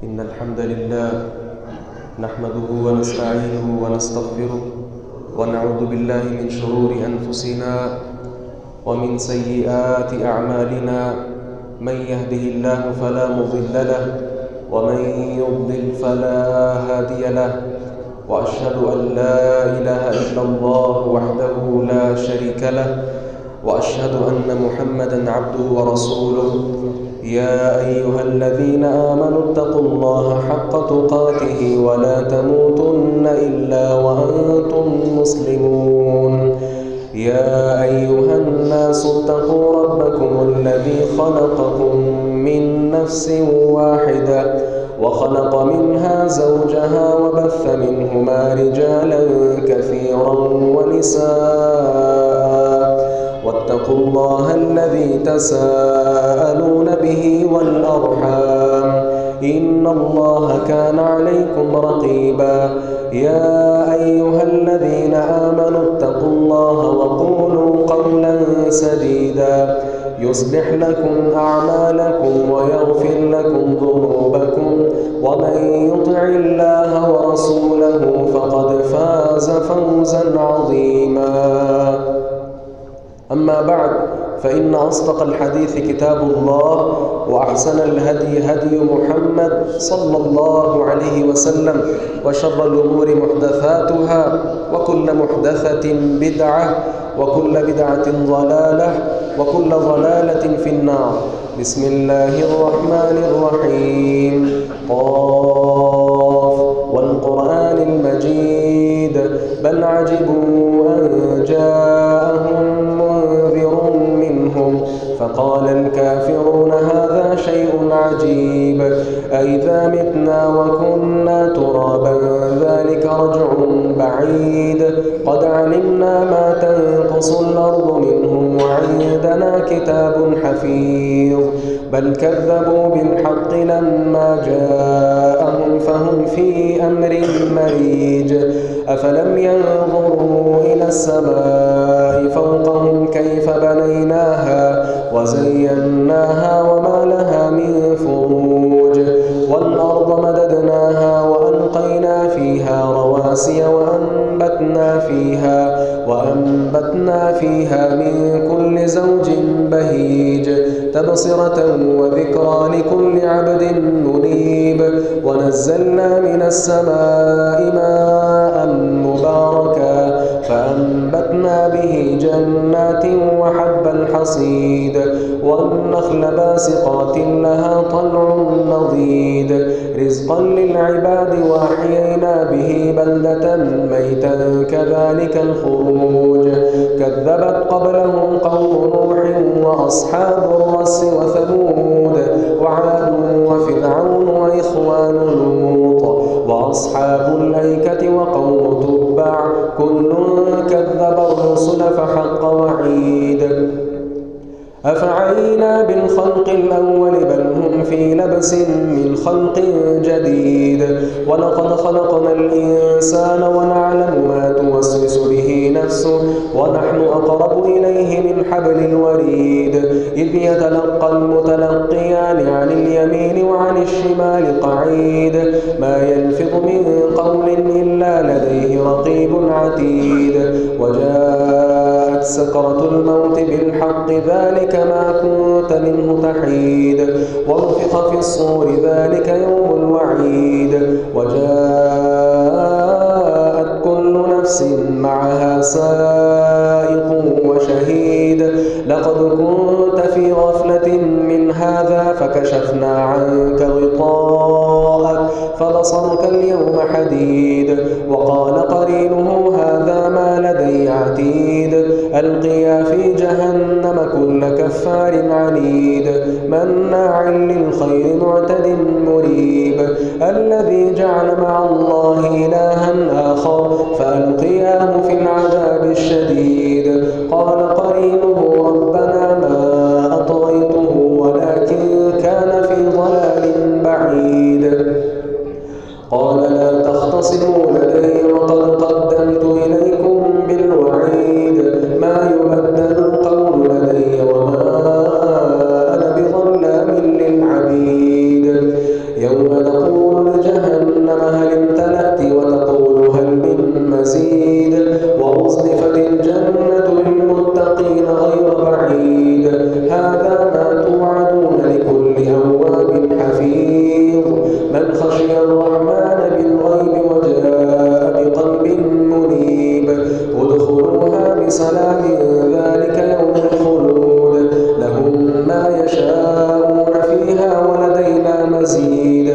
إن الحمد لله نحمده ونستعينه ونستغفره ونعوذ بالله من شرور أنفسنا ومن سيئات أعمالنا. من يهده الله فلا مضل له ومن يضلل فلا هادي له، وأشهد أن لا إله إلا الله وحده لا شريك له، وأشهد أن محمدًا عبده ورسوله. يا أيها الذين آمنوا اتقوا الله حق تقاته ولا تموتن إلا وأنتم مسلمون. يا أيها الناس اتقوا ربكم الذي خلقكم من نفس واحدة وخلق منها زوجها وبث منهما رجالا كثيرا ونساء، واتقوا الله الذي تساءلون به والأرحام، إن الله كان عليكم رقيبا. يا أيها الذين آمنوا اتقوا الله وقولوا قولا سديدا يصلح لكم أعمالكم ويغفر لكم ذنوبكم، ومن يطع الله ورسوله فقد فاز فوزا عظيما. أما بعد، فإن أصدق الحديث كتاب الله، وأحسن الهدي هدي محمد صلى الله عليه وسلم، وشر الأمور محدثاتها، وكل محدثة بدعة، وكل بدعة ضلالة، وكل ضلالة في النار. بسم الله الرحمن الرحيم. قاف والقرآن المجيد، بل عجبوا أن جاءهم منذر منهم فقال الكافرون هذا شيء عجيب، أئذا متنا وكنا ترابا ذلك رجع بعيد، قد علمنا ما تنقص الأرض منهم وعندنا كتاب حفيظ. بل كذبوا بالحق لما جاءهم فهم في أمر مريج. أفلم ينظروا إلى السماء فوقهم كيف بنيناها وزيناها وما لها من فروج، والأرض مددناها وألقينا فيها رواسي وأنبتنا فيها من كل زوج بهيج، تبصرة وذكرى لكل عبد منيب. ونزلنا من السماء ماء مباركا فأنبتنا به جنات وحب الحصيد، والنخل باسقات لها طلع نضيد، رزقا للعباد وأحيينا به بلدة ميتا كذلك الخروج. كذبت قبلهم قوم نوح وأصحاب الرس وثمود وعاد وفرعون وإخوان لوط وأصحاب الأيكة وقوم تبع، كل كذب الرسل فحق وعيد. أفعينا بالخلق الأول بل هم في لبس من خلق جديد، ولقد خلقنا الإنسان ونعلم ما توسوس به نفسه ونحن أقرب إليه من حبل الوريد. إذ يتلقى المتلقيان عن اليمين وعن الشمال قعيد، ما يلفظ من قول إلا لديه رقيب عتيد. وجاءت سكرة الموت بالحق ذلك ما كنت منه تحيد، ونفخ في الصور ذلك يوم الوعيد. وجاءت كل نفس معها سائق وشهيد، لقد كنت في غفلة من هذا فكشفنا عنك غطاءك فبصرك اليوم حديد. وقال قرينه هذا ما لدي عتيد، ألقيا في جهنم كل كفار عنيد، مناع للخير معتد مريب، الذي جعل مع الله إلها آخر فألقياه في العذاب الشديد. قال قرينه ربنا ما أطغيته ولكن كان في ضلال بعيد. قال لا تختصموا لدي وقد قدمت إليكم بالوعيد، ما يبدل القول لدي وما أنا بظلام للعبيد. يوم ونقول لجهنم هل امتلأت وتقول هل من مزيد وأزلفت الجنة للمتقين غير بعيد هذا ما توعدون لكل أواب حفيظ من خشي الرحمن بالغيب وجاء بقلب منيب ادخلوها بسلام ذلك يوم الخلود لهم ما يشاءون فيها ولدينا مزيد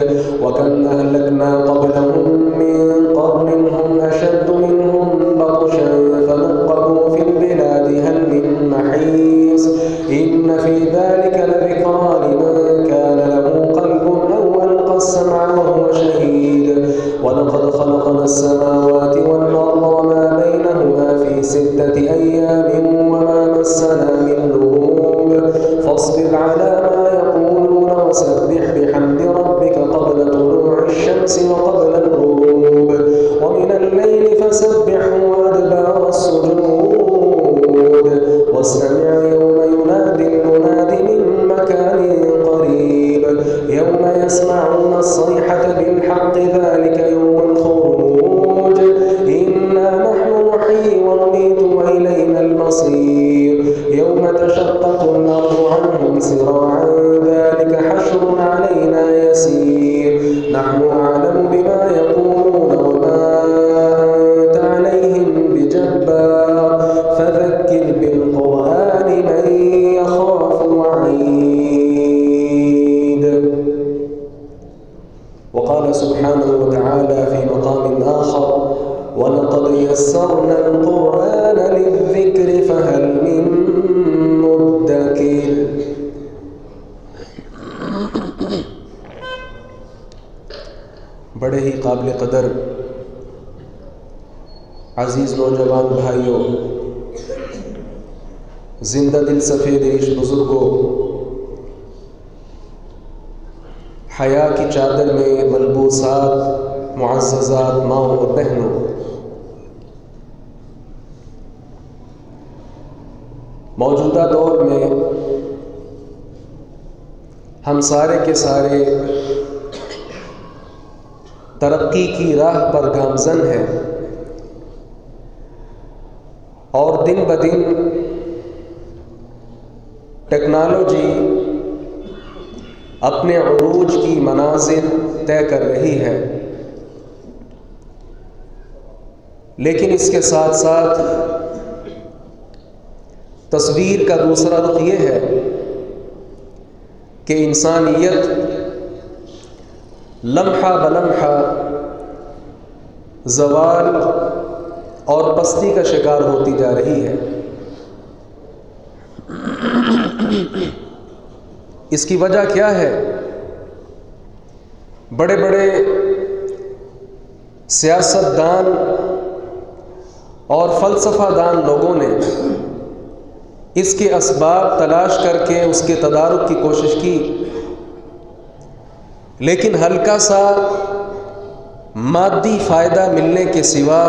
وكم أهلكنا قبلهم من قرن هم أشد منهم بطشا فنقبوا في البلاد هل من محيص إن في ذلك لذكرى لمن كان له قلب أو ألقى السمع وهو شهيد ولقد خلقنا السماوات والأرض وما بينهما في 6 أيام وما مسنا من لغوب فاصبر على ما يقولون وسبح بحمد ربك قبل طلوع الشمس وقبل الغروب ومن الليل فسبحه وأدبار السجود واستمع يوم ينادي المناد من مكان قريب يوم يسمعون الصيحة بالحق ذلك يوم الخروج إنا نحن نحيي ونميت وإلينا المصير يوم تشقق الأرض عنهم سراعا ذلك حشر علينا يسير نحن أعلم بما يقولون وما أنت عليهم بجبار فذكر بالقرآن من يخاف وعيد وقال سبحانه وتعالى في مقام آخر ولقد يسرنا القرآن للذكر فهل من مدكر بڑے ہی قابل قدر عزیز نوجوان بھائیوں زندہ دل سفید ریش بزرگوں حیا کی چادر میں ملبوسات معززات ماؤں اور بہنوں موجودہ دور میں ہم سارے کے سارے ترقی کی راہ پر گامزن ہیں اور دن بدن ٹیکنالوجی اپنے عروج کی منازل طے کر رہی ہے لیکن اس کے ساتھ ساتھ تصویر کا دوسرا رخ یہ ہے کہ انسانیت لمحہ بلمحہ زوال اور پستی کا شکار ہوتی جا رہی ہے اس کی وجہ کیا ہے؟ بڑے بڑے سیاست دان اور فلسفہ دان لوگوں نے اس کے اسباب تلاش کر کے اس کے تدارک کی کوشش کی لیکن ہلکا سا مادی فائدہ ملنے کے سوا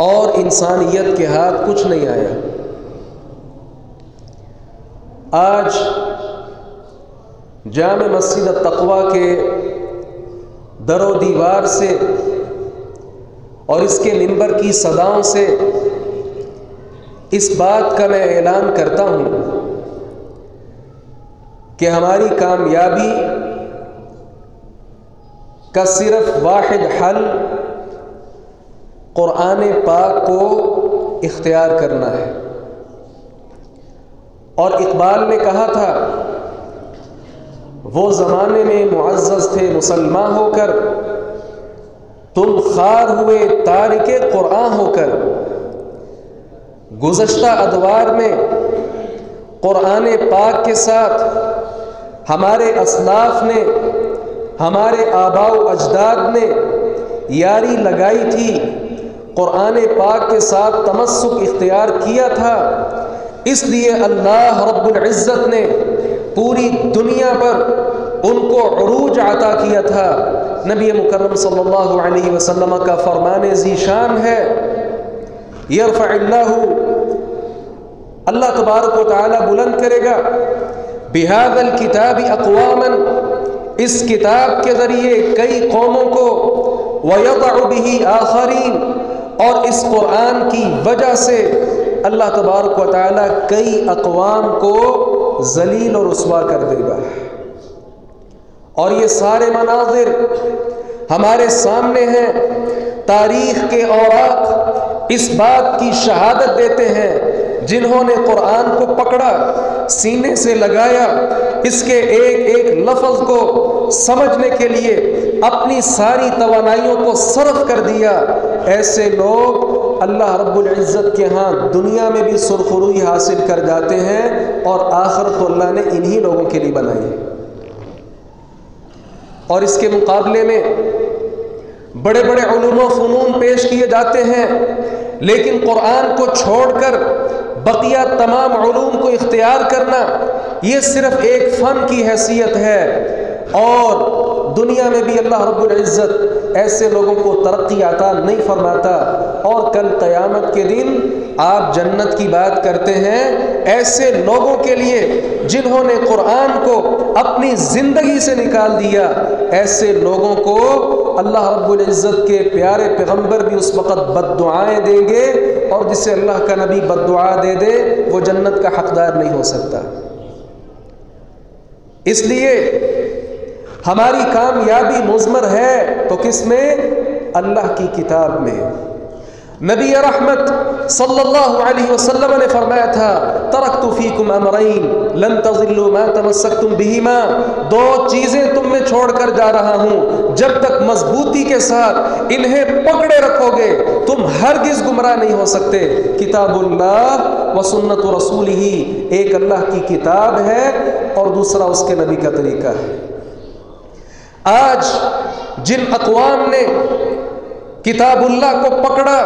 اور انسانیت کے ہاتھ کچھ نہیں آیا۔ آج جامع مسجد التقویٰ کے در و دیوار سے اور اس کے منبر کی صداؤں سے اس بات کا میں اعلان کرتا ہوں کہ ہماری کامیابی کا صرف واحد حل قرآن پاک کو اختیار کرنا ہے۔ اور اقبال نے کہا تھا وہ زمانے میں معزز تھے مسلمان ہو کر، تم خوار ہوئے تارک قرآن ہو کر۔ گزشتہ ادوار میں قرآن پاک کے ساتھ ہمارے اسلاف نے، ہمارے آباء و اجداد نے یاری لگائی تھی، قرآن پاک کے ساتھ تمسک اختیار کیا تھا، اس لیے اللہ رب العزت نے پوری دنیا پر ان کو عروج عطا کیا تھا۔ نبی مکرم صلی اللہ علیہ وسلم کا فرمان ذی شان ہے، یرفع اللہ تبارک و تعالی بلند کرے گا بہذا الکتاب اقواما، اس کتاب کے ذریعے کئی قوموں کو وَيَضَعُ بِهِ آخَرِينَ، اور اس قرآن کی وجہ سے اللہ تبارک و تعالیٰ کئی اقوام کو ذلیل اور رسوا کر دے گا۔ اور یہ سارے مناظر ہمارے سامنے ہیں، تاریخ کے اوراق اس بات کی شہادت دیتے ہیں، جنہوں نے قرآن کو پکڑا، سینے سے لگایا، اس کے ایک ایک لفظ کو سمجھنے کے لیے اپنی ساری توانائیوں کو صرف کر دیا، ایسے لوگ اللہ رب العزت کے ہاں دنیا میں بھی سرخروئی حاصل کر جاتے ہیں، اور آخرت تو اللہ نے انہی لوگوں کے لیے بنائی ہے۔ اور اس کے مقابلے میں بڑے بڑے علوم و فنون پیش کیے جاتے ہیں، لیکن قرآن کو چھوڑ کر بقیہ تمام علوم کو اختیار کرنا یہ صرف ایک فن کی حیثیت ہے، اور دنیا میں بھی اللہ رب العزت ایسے لوگوں کو ترقی عطا نہیں فرماتا۔ اور کل قیامت کے دن آپ جنت کی بات کرتے ہیں ایسے لوگوں کے لیے جنہوں نے قرآن کو اپنی زندگی سے نکال دیا، ایسے لوگوں کو اللہ رب العزت کے پیارے پیغمبر بھی اس وقت بد دعائیں دیں گے، اور جسے اللہ کا نبی بد دعا دے دے وہ جنت کا حقدار نہیں ہو سکتا۔ اس لیے ہماری کامیابی مضمر ہے تو کس میں؟ اللہ کی کتاب میں۔ نبی رحمت صلی اللہ علیہ وسلم نے فرمایا تھا ترکت فیکم امرین لن تضلوا ما تمسکتم بہما، دو چیزیں تم میں چھوڑ کر جا رہا ہوں، جب تک مضبوطی کے ساتھ انہیں پکڑے رکھو گے تم ہرگز گمراہ نہیں ہو سکتے۔ کتاب اللہ و سنت رسولہ، ایک اللہ کی کتاب ہے اور دوسرا اس کے نبی کا طریقہ ہے۔ آج جن اقوام نے کتاب اللہ کو پکڑا،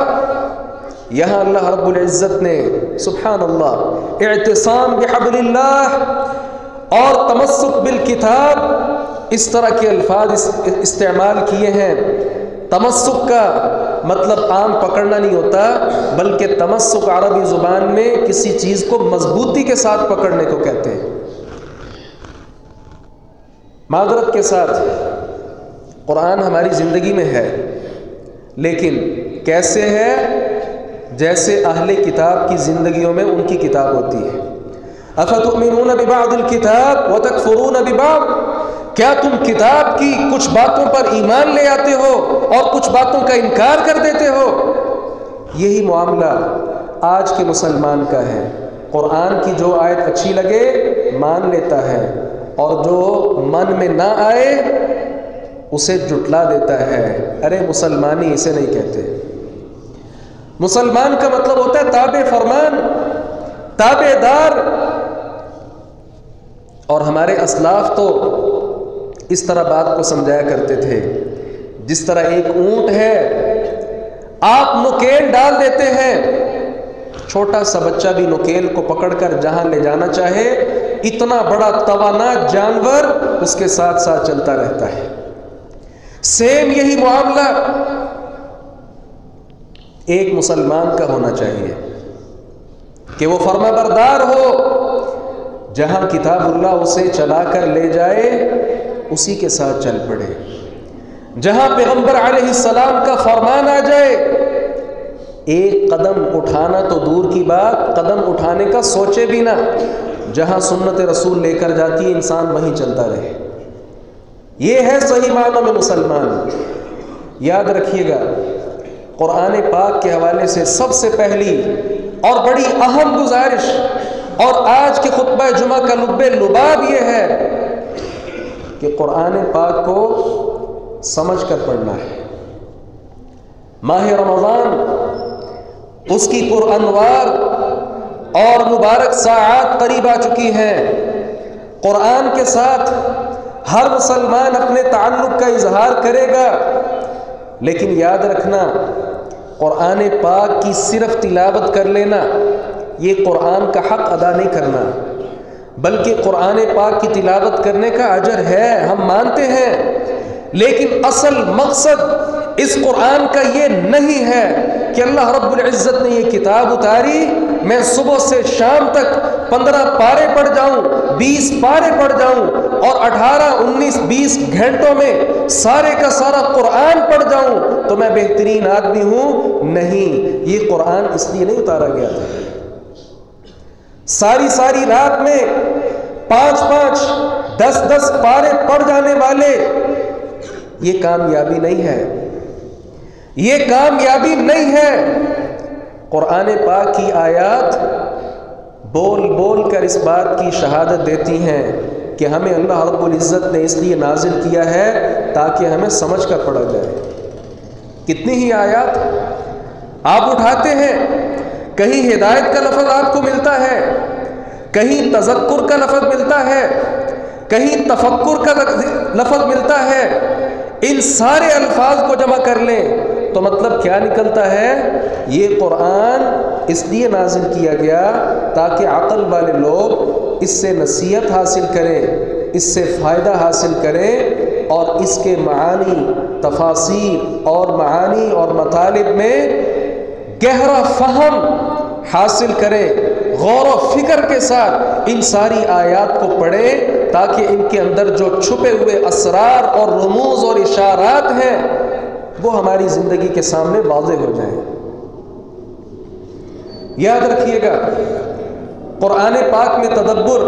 یہاں اللہ رب العزت نے سبحان اللہ اعتصام بحبل اللہ اور تمسک بالکتاب اس طرح کے الفاظ استعمال کیے ہیں۔ تمسک کا مطلب عام پکڑنا نہیں ہوتا، بلکہ تمسک عربی زبان میں کسی چیز کو مضبوطی کے ساتھ پکڑنے کو کہتے ہیں۔ معذرت کے ساتھ قرآن ہماری زندگی میں ہے، لیکن کیسے ہے؟ جیسے اہل کتاب کی زندگیوں میں ان کی کتاب ہوتی ہے۔ افتؤمنون ببعض الکتاب وتکفرون ببعض، کیا تم کتاب کی کچھ باتوں پر ایمان لے آتے ہو اور کچھ باتوں کا انکار کر دیتے ہو؟ یہی معاملہ آج کے مسلمان کا ہے۔ قرآن کی جو آیت اچھی لگے مان لیتا ہے، اور جو من میں نہ آئے اسے جھٹلا دیتا ہے۔ ارے مسلمانی اسے نہیں کہتے۔ مسلمان کا مطلب ہوتا ہے تابع فرمان، تابع دار۔ اور ہمارے اسلاف تو اس طرح بات کو سمجھایا کرتے تھے، جس طرح ایک اونٹ ہے، آپ نکیل ڈال دیتے ہیں، چھوٹا سا بچہ بھی نکیل کو پکڑ کر جہاں لے جانا چاہے، اتنا بڑا توانا جانور اس کے ساتھ ساتھ چلتا رہتا ہے۔ سیم یہی معاملہ ایک مسلمان کا ہونا چاہیے کہ وہ فرما بردار ہو، جہاں کتاب اللہ اسے چلا کر لے جائے اسی کے ساتھ چل پڑے، جہاں پیغمبر علیہ السلام کا فرمان آ جائے ایک قدم اٹھانا تو دور کی بات، قدم اٹھانے کا سوچے بھی نہ، جہاں سنت رسول لے کر جاتی ہے انسان وہیں چلتا رہے۔ یہ ہے صحیح معنوں میں مسلمان۔ یاد رکھیے گا، قرآن پاک کے حوالے سے سب سے پہلی اور بڑی اہم گزارش، اور آج کے خطبہ جمعہ کا لب لباب یہ ہے کہ قرآن پاک کو سمجھ کر پڑھنا ہے۔ ماہ رمضان اس کی پرانوار اور مبارک ساعات قریب آ چکی ہیں۔ قرآن کے ساتھ ہر مسلمان اپنے تعلق کا اظہار کرے گا، لیکن یاد رکھنا قرآن پاک کی صرف تلاوت کر لینا یہ قرآن کا حق ادا نہیں کرنا، بلکہ قرآن پاک کی تلاوت کرنے کا اجر ہے، ہم مانتے ہیں، لیکن اصل مقصد اس قرآن کا یہ نہیں ہے کہ اللہ رب العزت نے یہ کتاب اتاری میں صبح سے شام تک 15 پارے پڑھ جاؤں، 20 پارے پڑھ جاؤں اور 18 19 20 گھنٹوں میں سارے کا سارا قرآن پڑھ جاؤں تو میں بہترین آدمی ہوں؟ نہیں، یہ قرآن اس لیے نہیں اتارا گیا تھا۔ ساری رات میں 5 10 پارے پڑھ جانے والے، یہ کامیابی نہیں ہے، یہ کامیابی نہیں ہے۔ قرآن پاک کی آیات بول کر اس بات کی شہادت دیتی ہیں کہ ہمیں اللہ رب العزت نے اس لیے نازل کیا ہے تاکہ ہمیں سمجھ کر پڑھا جائے۔ کتنی ہی آیات آپ اٹھاتے ہیں، کہیں ہدایت کا لفظ آپ کو ملتا ہے، کہیں تذکر کا لفظ ملتا ہے، کہیں تفکر کا لفظ ملتا ہے۔ ان سارے الفاظ کو جمع کر لیں تو مطلب کیا نکلتا ہے؟ یہ قرآن اس لیے نازل کیا گیا تاکہ عقل والے لوگ اس سے نصیحت حاصل کریں، اس سے فائدہ حاصل کریں اور اس کے معانی، تفاسیر اور معانی اور مطالب میں گہرا فہم حاصل کریں، غور و فکر کے ساتھ ان ساری آیات کو پڑھیں تاکہ ان کے اندر جو چھپے ہوئے اسرار اور رموز اور اشارات ہیں وہ ہماری زندگی کے سامنے واضح ہو جائیں۔ یاد رکھیے گا، قرآن پاک میں تدبر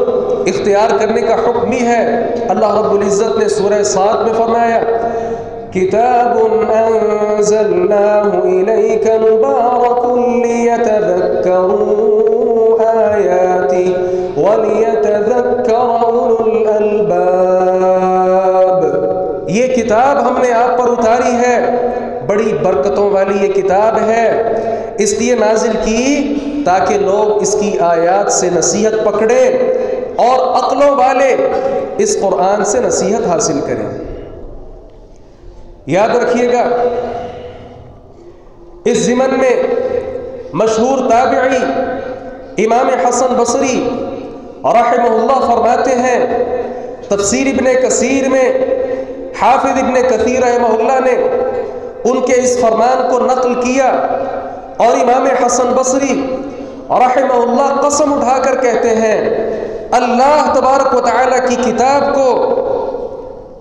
اختیار کرنے کا حکم بھی ہے۔ اللہ رب العزت نے سورہ صاد میں فرمایا، کتاب انزلناہ الیک مبارک لیتذکروا آیاتہ ولیتذکر اولو الالباب۔ یہ کتاب ہم نے آپ پر اتاری ہے، بڑی برکتوں والی یہ کتاب ہے، اس لیے نازل کی تاکہ لوگ اس کی آیات سے نصیحت پکڑیں اور عقلوں والے اس قرآن سے نصیحت حاصل کریں۔ یاد رکھیے گا، اس ضمن میں مشہور تابعی امام حسن بصری رحمہ اللہ فرماتے ہیں، تفسیر ابن کثیر میں حافظ ابن کثیر رحمہ اللہ نے ان کے اس فرمان کو نقل کیا، اور امام حسن بصری رحمہ اللہ قسم اٹھا کر کہتے ہیں، اللہ تبارک و تعالی کی کتاب کو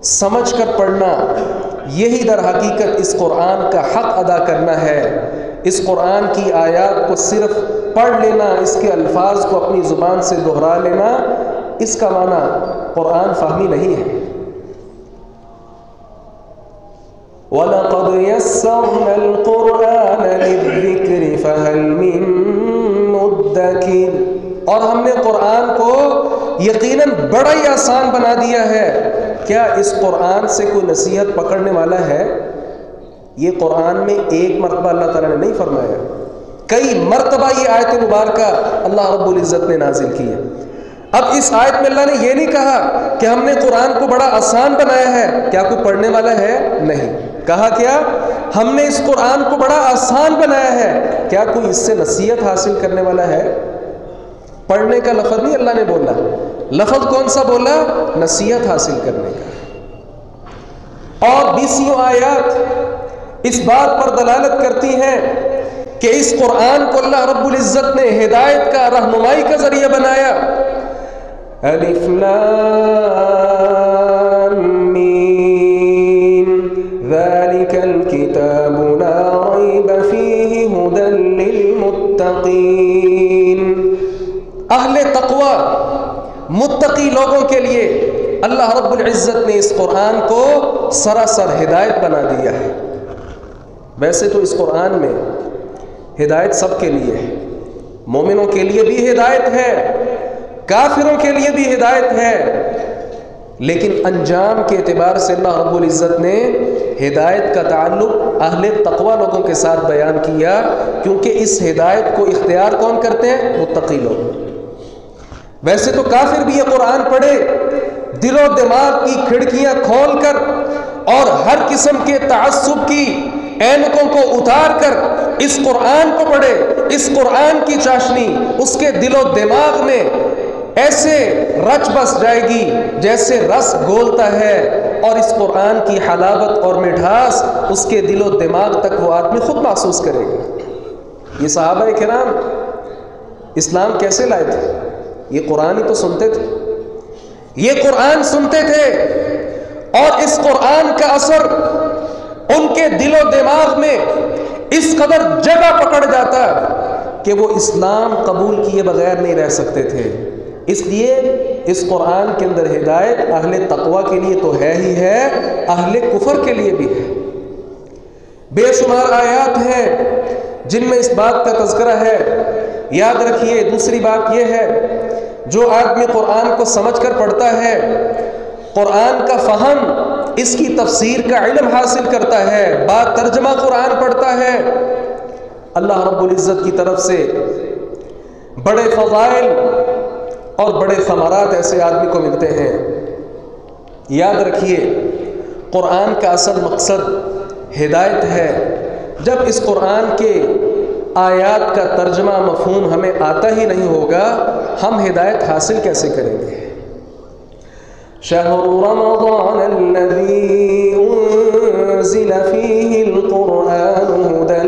سمجھ کر پڑھنا یہی در حقیقت اس قرآن کا حق ادا کرنا ہے۔ اس قرآن کی آیات کو صرف پڑھ لینا، اس کے الفاظ کو اپنی زبان سے دہرا لینا، اس کا معنی قرآن فہمی نہیں ہے۔ وَلَقَدْ يَسَّرْنَا الْقُرْآنَ لِلذِّكْرِ فَهَلْ مِن مُدَّكِرٍ، اور ہم نے قرآن کو یقیناً بڑا ہی آسان بنا دیا ہے۔ کیا اس قرآن سے کوئی نصیحت پکڑنے والا ہے؟ یہ قرآن میں ایک مرتبہ اللہ تعالیٰ نے نہیں فرمایا، کئی مرتبہ یہ آیت مبارکہ اللہ رب العزت نے نازل کی ہے۔ اب اس آیت میں اللہ نے یہ نہیں کہا کہ ہم نے قرآن کو بڑا آسان بنایا ہے، کیا کوئی پڑھنے والا ہے؟ نہیں، کہا کیا؟ ہم نے اس قرآن کو بڑا آسان بنایا ہے، کیا کوئی اس سے نصیحت حاصل کرنے والا ہے؟ پڑھنے کا لفظ نہیں اللہ نے بولا، لفظ کون سا بولا؟ نصیحت حاصل کرنے کا۔ اور 20 آیات اس بات پر دلالت کرتی ہیں کہ اس قرآن کو اللہ رب العزت نے ہدایت کا، رہنمائی کا ذریعہ بنایا۔ الف لام میم ذالک الکتاب لا ریب فیہ ھدی للمتقین۔ اہل تقوی، متقی لوگوں کے لیے اللہ رب العزت نے اس قرآن کو سراسر ہدایت بنا دیا ہے۔ ویسے تو اس قرآن میں ہدایت سب کے لیے ہے، مومنوں کے لیے بھی ہدایت ہے، کافروں کے لیے بھی ہدایت ہے، لیکن انجام کے اعتبار سے اللہ رب العزت نے ہدایت کا تعلق اہل تقوی لوگوں کے ساتھ بیان کیا، کیونکہ اس ہدایت کو اختیار کون کرتے ہیں؟ متقی لوگ۔ ویسے تو کافر بھی یہ قرآن پڑھے دل و دماغ کی کھڑکیاں کھول کر اور ہر قسم کے تعصب کی اینکوں کو اتار کر اس قرآن کو پڑھے، اس قرآن کی چاشنی اس کے دل و دماغ میں ایسے رچ بس جائے گی جیسے رس گھولتا ہے، اور اس قرآن کی حلاوت اور مٹھاس اس کے دل و دماغ تک وہ آدمی خود محسوس کرے گا۔ یہ صحابہ کرام اسلام کیسے لائے تھے؟ یہ قرآن ہی تو سنتے تھے، یہ قرآن سنتے تھے، اور اس قرآن کا اثر ان کے دل و دماغ میں اس قدر جگہ پکڑ جاتا کہ وہ اسلام قبول کیے بغیر نہیں رہ سکتے تھے۔ اس لیے اس قرآن کے اندر ہدایت اہل تقوی کے لیے تو ہے ہی ہے، اہل کفر کے لیے بھی ہے۔ بے شمار آیات ہیں جن میں اس بات کا تذکرہ ہے۔ یاد رکھیے، دوسری بات یہ ہے، جو آدمی قرآن کو سمجھ کر پڑھتا ہے، قرآن کا فہم، اس کی تفسیر کا علم حاصل کرتا ہے، بعد ترجمہ قرآن پڑھتا ہے، اللہ رب العزت کی طرف سے بڑے فضائل اور بڑے ثمرات ایسے آدمی کو ملتے ہیں۔ یاد رکھیے، قرآن کا اصل مقصد ہدایت ہے۔ جب اس قرآن کے آیات کا ترجمہ مفہوم ہمیں آتا ہی نہیں ہوگا، ہم ہدایت حاصل کیسے کریں گے؟ شہر رمضان الذی انزل فیہ القرآن ھدی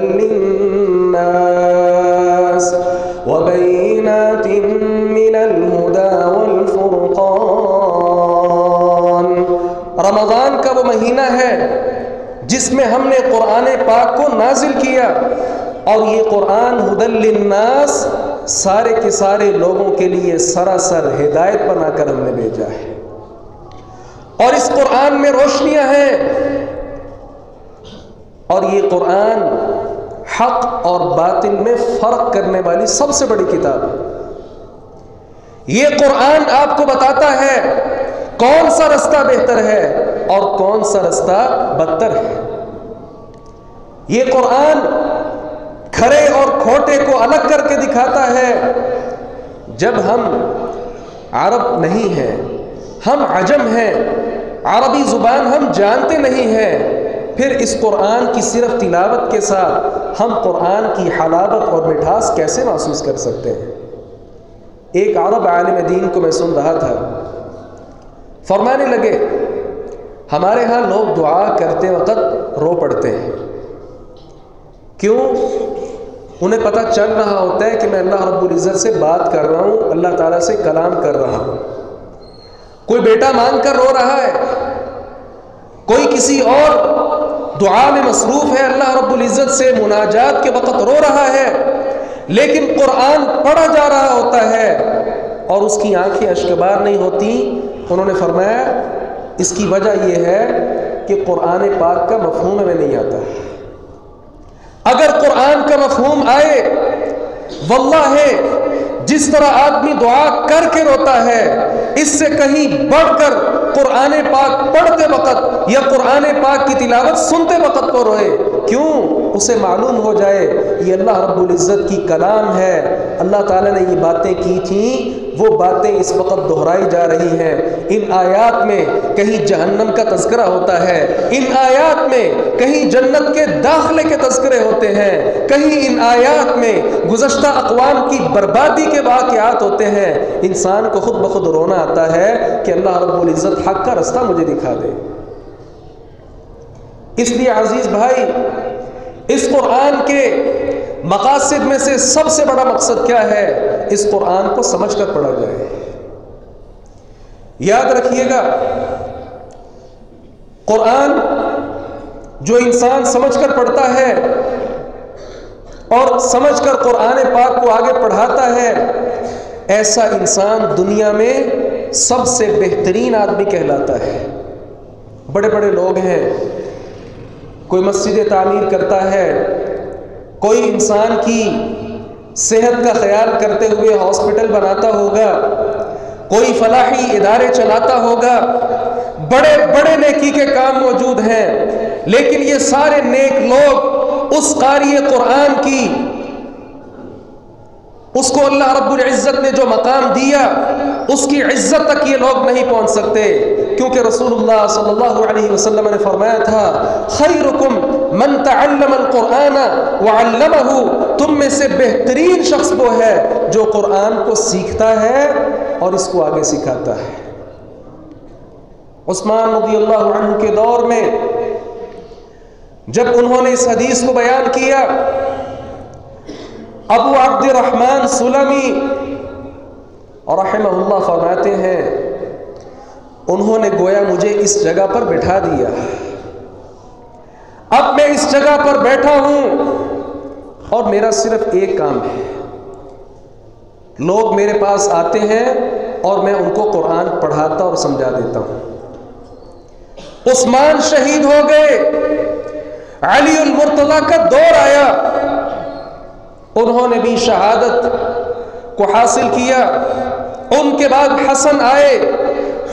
للناس وبینات من الھدی والفرقان۔ رمضان کا وہ مہینہ ہے جس میں ہم نے قرآن پاک کو نازل کیا، اور یہ قرآن ھدی للناس، سارے کے سارے لوگوں کے لیے سراسر ہدایت بنا کر ہم نے بھیجا ہے، اور اس قرآن میں روشنیاں ہیں، اور یہ قرآن حق اور باطل میں فرق کرنے والی سب سے بڑی کتاب ہے۔ یہ قرآن آپ کو بتاتا ہے کون سا رستہ بہتر ہے اور کون سا رستہ بدتر ہے۔ یہ قرآن کھرے اور کھوٹے کو الگ کر کے دکھاتا ہے۔ جب ہم عرب نہیں ہیں، ہم عجم ہیں، عربی زبان ہم جانتے نہیں ہیں، پھر اس قرآن کی صرف تلاوت کے ساتھ ہم قرآن کی حلاوت اور مٹھاس کیسے محسوس کر سکتے ہیں؟ ایک عرب عالم دین کو میں سن رہا تھا، فرمانے لگے ہمارے ہاں لوگ دعا کرتے وقت رو پڑتے ہیں۔ کیوں؟ انہیں پتہ چل رہا ہوتا ہے کہ میں اللہ رب العزت سے بات کر رہا ہوں، اللہ تعالیٰ سے کلام کر رہا ہوں۔ کوئی بیٹا مانگ کر رو رہا ہے، کوئی کسی اور دعا میں مصروف ہے، اللہ رب العزت سے مناجات کے وقت رو رہا ہے، لیکن قرآن پڑھا جا رہا ہوتا ہے اور اس کی آنکھیں اشکبار نہیں ہوتی۔ انہوں نے فرمایا اس کی وجہ یہ ہے کہ قرآن پاک کا مفہوم ہمیں نہیں آتا۔ اگر قرآن کا مفہوم آئے، واللہ جس طرح آدمی دعا کر کے روتا ہے، اس سے کہیں بڑھ کر قرآن پاک پڑھتے وقت یا قرآن پاک کی تلاوت سنتے وقت کو روئے۔ کیوں؟ اسے معلوم ہو جائے یہ اللہ رب العزت کی کلام ہے، اللہ تعالیٰ نے یہ باتیں کی تھیں، وہ باتیں اس وقت دہرائی جا رہی ہیں۔ ان آیات میں کہیں جہنم کا تذکرہ ہوتا ہے، ان آیات میں کہیں جنت کے داخلے کے تذکرے ہوتے ہیں، کہیں ان آیات میں گزشتہ اقوام کی بربادی کے واقعات ہوتے ہیں۔ انسان کو خود بخود رونا آتا ہے کہ اللہ رب العزت حق کا رستہ مجھے دکھا دے۔ اس لیے عزیز بھائی، اس قرآن کے مقاصد میں سے سب سے بڑا مقصد کیا ہے؟ اس قرآن کو سمجھ کر پڑھا جائے۔ یاد رکھیے گا، قرآن جو انسان سمجھ کر پڑھتا ہے اور سمجھ کر قرآن پاک کو آگے پڑھاتا ہے، ایسا انسان دنیا میں سب سے بہترین آدمی کہلاتا ہے۔ بڑے بڑے لوگ ہیں، کوئی مسجد تعمیر کرتا ہے، کوئی انسان کی صحت کا خیال کرتے ہوئے ہاسپٹل بناتا ہوگا، کوئی فلاحی ادارے چلاتا ہوگا، بڑے بڑے نیکی کے کام موجود ہیں، لیکن یہ سارے نیک لوگ اس قاری قرآن کی، اس کو اللہ رب العزت نے جو مقام دیا، اس کی عزت تک یہ لوگ نہیں پہنچ سکتے، کیونکہ رسول اللہ صلی اللہ علیہ وسلم نے فرمایا تھا خیرکم من تعلم القرآن وعلمہ، تم میں سے بہترین شخص وہ ہے جو قرآن کو سیکھتا ہے اور اس کو آگے سکھاتا ہے۔ عثمان رضی اللہ عنہ کے دور میں جب انہوں نے اس حدیث کو بیان کیا، ابو عبد الرحمن سلمی رحمہ اللہ فرماتے ہیں انہوں نے گویا مجھے اس جگہ پر بٹھا دیا، اب میں اس جگہ پر بیٹھا ہوں اور میرا صرف ایک کام ہے، لوگ میرے پاس آتے ہیں اور میں ان کو قرآن پڑھاتا اور سمجھا دیتا ہوں۔ عثمان شہید ہو گئے، علی المرتضیٰ کا دور آیا، انہوں نے بھی شہادت کو حاصل کیا، ان کے بعد حسن آئے،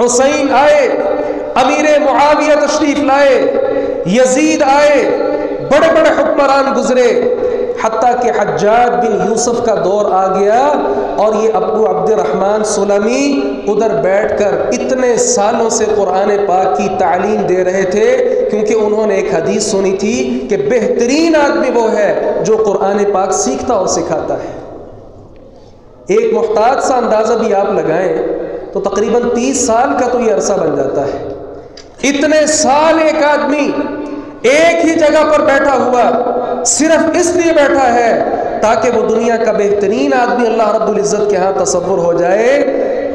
حسین آئے، امیر معاویہ تشریف لائے، یزید آئے، بڑے بڑے حکمران گزرے، حتیٰ کہ حجاج بن یوسف کا دور آ گیا، اور یہ ابو عبد الرحمن سلمی ادھر بیٹھ کر اتنے سالوں سے قرآن پاک کی تعلیم دے رہے تھے، کیونکہ انہوں نے ایک حدیث سنی تھی کہ بہترین آدمی وہ ہے جو قرآن پاک سیکھتا اور سکھاتا ہے۔ ایک محتاط سا اندازہ بھی آپ لگائیں تو تقریباً 30 سال کا تو یہ عرصہ بن جاتا ہے۔ اتنے سال ایک آدمی ایک ہی جگہ پر بیٹھا ہوا صرف اس لیے بیٹھا ہے تاکہ وہ دنیا کا بہترین آدمی اللہ رب العزت کے ہاں تصور ہو جائے،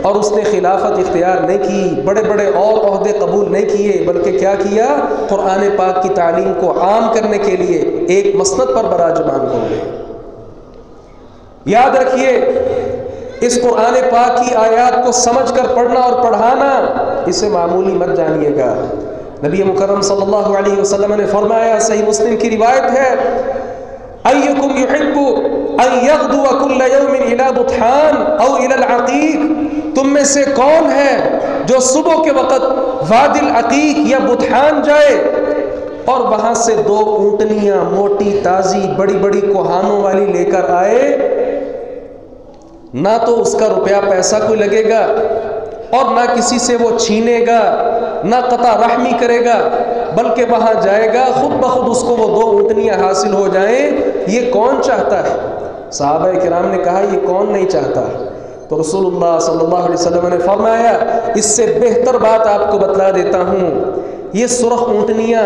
اور اس نے خلافت اختیار نہیں کی، بڑے بڑے اور عہدے قبول نہیں کیے، بلکہ کیا کیا؟ قرآن پاک کی تعلیم کو عام کرنے کے لیے ایک مسند پر براجمان ہو گئے۔ یاد رکھیے، اس قرآن پاک کی آیات کو سمجھ کر پڑھنا اور پڑھانا اسے معمولی مت جانیے گا۔ نبی مکرم صلی اللہ علیہ وسلم نے فرمایا، صحیح مسلم کی روایت ہے، ایکم یحب ان یغدو کل یوم الی بطحان او الی العقیق، تم میں سے کون ہے جو صبح کے وقت وادی العقیق یا بطحان جائے اور وہاں سے 2 اونٹنیاں موٹی تازی بڑی بڑی کوہانوں والی لے کر آئے؟ نہ تو اس کا روپیہ پیسہ کوئی لگے گا، اور نہ کسی سے وہ چھینے گا، نہ قطع رحمی کرے گا، بلکہ وہاں جائے گا خود بخود اس کو وہ 2 اونٹنیاں حاصل ہو جائیں۔ یہ کون چاہتا ہے؟ صحابہ کرام نے کہا یہ کون نہیں چاہتا؟ تو رسول اللہ صلی اللہ علیہ وسلم نے فرمایا، اس سے بہتر بات آپ کو بتلا دیتا ہوں، یہ سرخ اونٹنیاں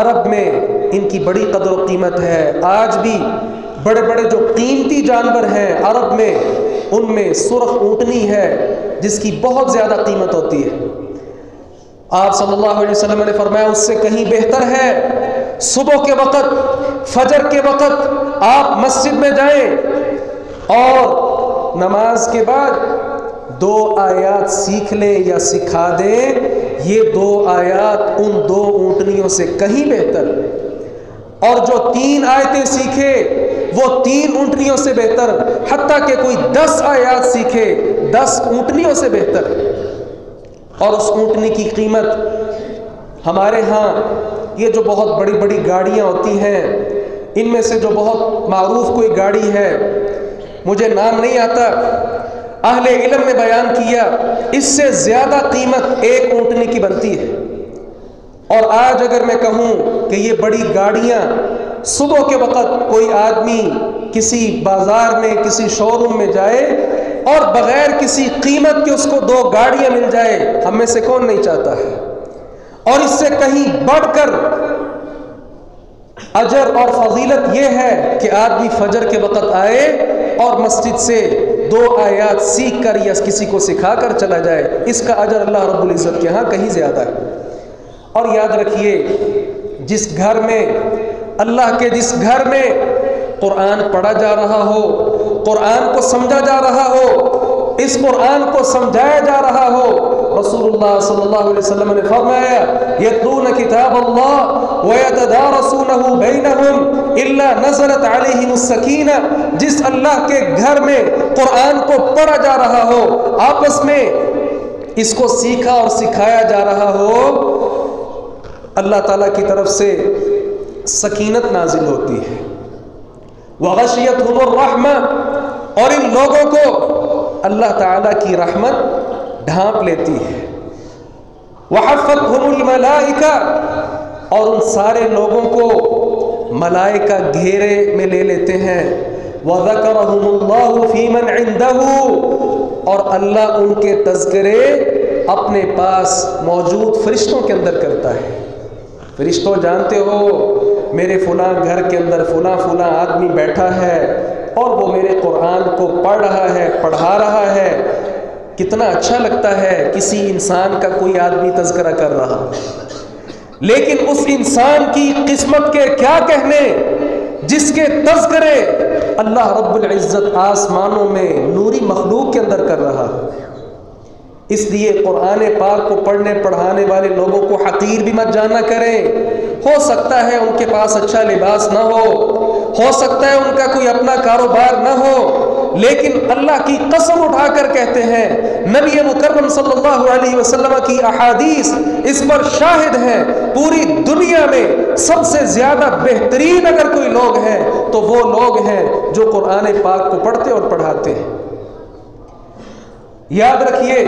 عرب میں ان کی بڑی قدر و قیمت ہے، آج بھی بڑے بڑے جو قیمتی جانور ہیں عرب میں، ان میں سرخ اونٹنی ہے جس کی بہت زیادہ قیمت ہوتی ہے۔ آپ صلی اللہ علیہ وسلم نے فرمایا اس سے کہیں بہتر ہے صبح کے وقت، فجر کے وقت آپ مسجد میں جائیں اور نماز کے بعد 2 آیات سیکھ لیں یا سکھا دیں، یہ 2 آیات ان 2 اونٹنیوں سے کہیں بہتر، اور جو 3 آیتیں سیکھے وہ 3 اونٹنیوں سے بہتر، حتیٰ کہ کوئی 10 آیات سیکھے 10 اونٹنیوں سے بہتر۔ اور اس اونٹنی کی قیمت ہمارے ہاں یہ جو بہت بڑی بڑی گاڑیاں ہوتی ہیں، ان میں سے جو بہت معروف کوئی گاڑی ہے، مجھے نام نہیں آتا، اہل علم نے بیان کیا اس سے زیادہ قیمت ایک اونٹنی کی بنتی ہے۔ اور آج اگر میں کہوں کہ یہ بڑی گاڑیاں صبح کے وقت کوئی آدمی کسی بازار میں کسی شو روم میں جائے اور بغیر کسی قیمت کے اس کو 2 گاڑیاں مل جائے، ہم میں سے کون نہیں چاہتا ہے؟ اور اس سے کہیں بڑھ کر اجر اور فضیلت یہ ہے کہ آدمی فجر کے وقت آئے اور مسجد سے 2 آیات سیکھ کر یا کسی کو سکھا کر چلا جائے، اس کا اجر اللہ رب العزت کے ہاں کہیں زیادہ ہے۔ اور یاد رکھیے، جس گھر میں اللہ کے جس گھر میں قرآن پڑھا جا رہا ہو، قرآن کو سمجھا جا رہا ہو، اس قرآن کو سمجھایا جا رہا ہو، رسول اللہ صلی اللہ علیہ وسلم نے فرمایا یتلون کتاب اللہ ویتدارسونہ بینہم الا نزلت علیہم السکینہ، جس اللہ کے گھر میں قرآن کو پڑھا جا رہا ہو، آپس میں اس کو سیکھا اور سکھایا جا رہا ہو، اللہ تعالیٰ کی طرف سے سکینت نازل ہوتی ہے، وغشیتہم الرحمہ، اور ان لوگوں کو اللہ تعالیٰ کی رحمت ڈھانپ لیتی ہے، وحفتہم الملائکہ، اور ان سارے لوگوں کو ملائکہ گھیرے میں لے لیتے ہیں، وذکرہم اللہ فی من عندہ، اور اللہ ان کے تذکرے اپنے پاس موجود فرشتوں کے اندر کرتا ہے۔ فرشتوں جانتے ہو میرے فلاں گھر کے اندر فلاں فلاں آدمی بیٹھا ہے، اور وہ میرے قرآن کو پڑھ رہا ہے، پڑھا رہا ہے۔ کتنا اچھا لگتا ہے کسی انسان کا کوئی آدمی تذکرہ کر رہا، لیکن اس انسان کی قسمت کے کیا کہنے جس کے تذکرے اللہ رب العزت آسمانوں میں نوری مخلوق کے اندر کر رہا۔ اس لیے قرآن پاک کو پڑھنے پڑھانے والے لوگوں کو حقیر بھی مت جانا کریں۔ ہو سکتا ہے ان کے پاس اچھا لباس نہ ہو سکتا ہے ان کا کوئی اپنا کاروبار نہ ہو، لیکن اللہ کی قسم اٹھا کر کہتے ہیں، نبی مکرم صلی اللہ علیہ وسلم کی احادیث اس پر شاہد ہیں، پوری دنیا میں سب سے زیادہ بہترین اگر کوئی لوگ ہیں تو وہ لوگ ہیں جو قرآن پاک کو پڑھتے اور پڑھاتے ہیں۔ یاد رکھیے،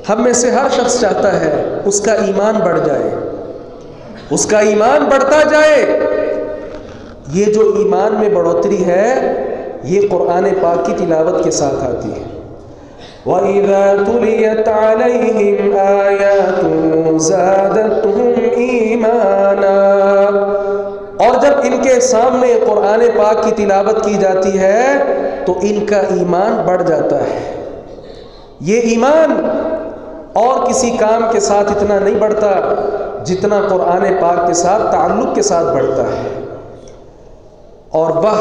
ہم میں سے ہر شخص چاہتا ہے اس کا ایمان بڑھ جائے، اس کا ایمان بڑھتا جائے۔ یہ جو ایمان میں بڑھوتری ہے یہ قرآن پاک کی تلاوت کے ساتھ آتی ہے۔ وَإِذَا تُلِيَتْ عَلَيْهِمْ آيَاتُهُ زَادَتْهُمْ إِيمَانًا، اور جب ان کے سامنے قرآن پاک کی تلاوت کی جاتی ہے تو ان کا ایمان بڑھ جاتا ہے۔ یہ ایمان اور کسی کام کے ساتھ اتنا نہیں بڑھتا جتنا قرآن پاک کے ساتھ تعلق کے ساتھ بڑھتا ہے۔ اور وہ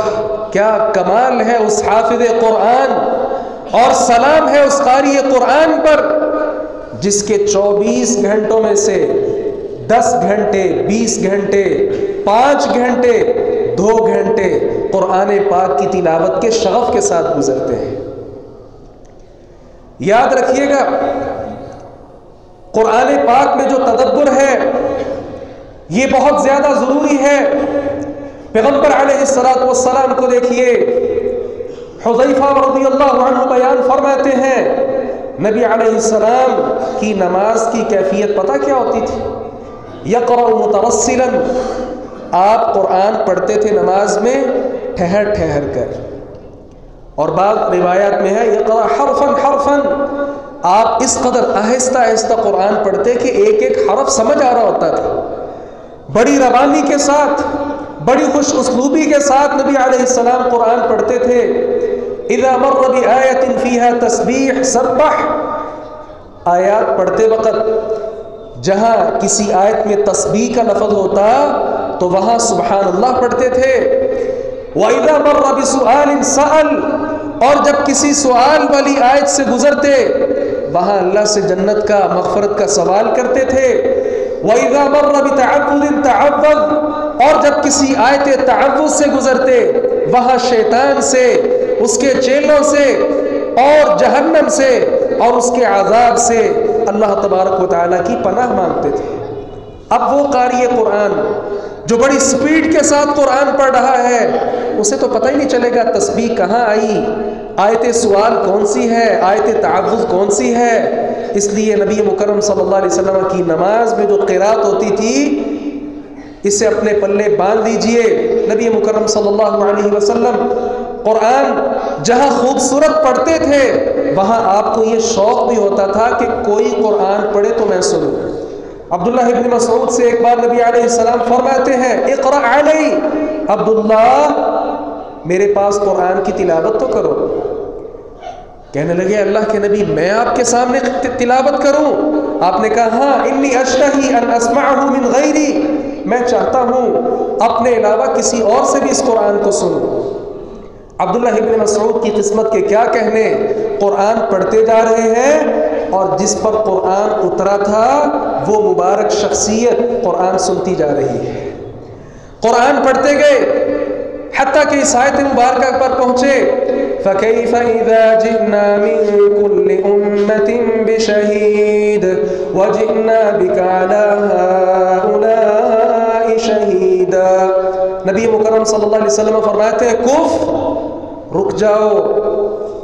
کیا کمال ہے اس حافظ قرآن، اور سلام ہے اس قاری قرآن پر جس کے 24 گھنٹوں میں سے 10 گھنٹے، 20 گھنٹے، 5 گھنٹے، 2 گھنٹے قرآن پاک کی تلاوت کے شغف کے ساتھ گزرتے ہیں۔ یاد رکھیے گا، قرآن پاک میں جو تدبر ہے یہ بہت زیادہ ضروری ہے۔ پیغمبر علیہ السلام کو دیکھیے، حذیفہ رضی اللہ عنہ بیان فرماتے ہیں، نبی علیہ السلام کی نماز کی کیفیت پتہ کیا ہوتی تھی؟ یقرأ مترسلا، آپ قرآن پڑھتے تھے نماز میں ٹھہر ٹھہر کر، اور بعض روایات میں ہے یقرأ حرفا حرفا، آپ اس قدر آہستہ آہستہ قرآن پڑھتے کہ ایک ایک حرف سمجھ آ رہا ہوتا تھا۔ بڑی روانی کے ساتھ، بڑی خوش اسلوبی کے ساتھ نبی علیہ السلام قرآن پڑھتے تھے۔ اذا مر بآیت فیہا تسبیح سبح، آیات پڑھتے وقت جہاں کسی آیت میں تسبیح کا لفظ ہوتا تو وہاں سبحان اللہ پڑھتے تھے۔ وَإِذَا مَرَّ بِسُؤَالٍ سَأَلَ، اور جب کسی سوال والی آیت سے گزرتے وہاں اللہ سے جنت کا، مغفرت کا سوال کرتے تھے۔ وَإِذَا مَرَّ بِتَعَوُّذٍ تَعَوَّذَ، اور جب کسی آیت تعوذ سے گزرتے وہاں شیطان سے، اس کے چیلوں سے، اور جہنم سے اور اس کے عذاب سے اللہ تبارک و تعالیٰ کی پناہ مانگتے تھے۔ اب وہ قاری قرآن جو بڑی سپیڈ کے ساتھ قرآن پڑھ رہا ہے اسے تو پتہ ہی نہیں چلے گا تسبیح کہاں آئی، آیت سوال کون سی ہے، آیت تعوذ کون سی ہے۔ اس لیے نبی مکرم صلی اللہ علیہ وسلم کی نماز میں جو قرات ہوتی تھی اسے اپنے پلے باندھ لیجئے۔ نبی مکرم صلی اللہ علیہ وسلم قرآن جہاں خوبصورت پڑھتے تھے وہاں آپ کو یہ شوق بھی ہوتا تھا کہ کوئی قرآن پڑھے تو میں سنوں۔ عبداللہ ابن مسعود سے ایک بار نبی علیہ السلام فرماتے ہیں، اقرأ علی، عبداللہ میرے پاس قرآن کی تلاوت تو کرو۔ کہنے لگے، اللہ کے نبی میں آپ کے سامنے تلاوت کروں؟ آپ نے کہا، ہاں، انی اشتہی ان اسمعہ من غیری، میں چاہتا ہوں اپنے علاوہ کسی اور سے بھی اس قرآن کو سنوں۔ عبداللہ ابن مسعود کی قسمت کے کیا کہنے، قرآن پڑھتے جا رہے ہیں اور جس پر قرآن اترا تھا وہ مبارک شخصیت قرآن سنتی جا رہی ہے۔ قرآن پڑھتے گئے حتیٰ کہ اس آیت مبارکہ پر پہنچے، فَكَيْفَ إِذَا جِئْنَا مِن كُلِّ أُمَّةٍ بِشَهِيدٍ وَجِئْنَا بِكَ عَلَى هَؤُلَاءِ شَهِيدًا۔ نبی مکرم صلی اللہ علیہ وسلم فرماتے ہیں، کف، رک جاؤ۔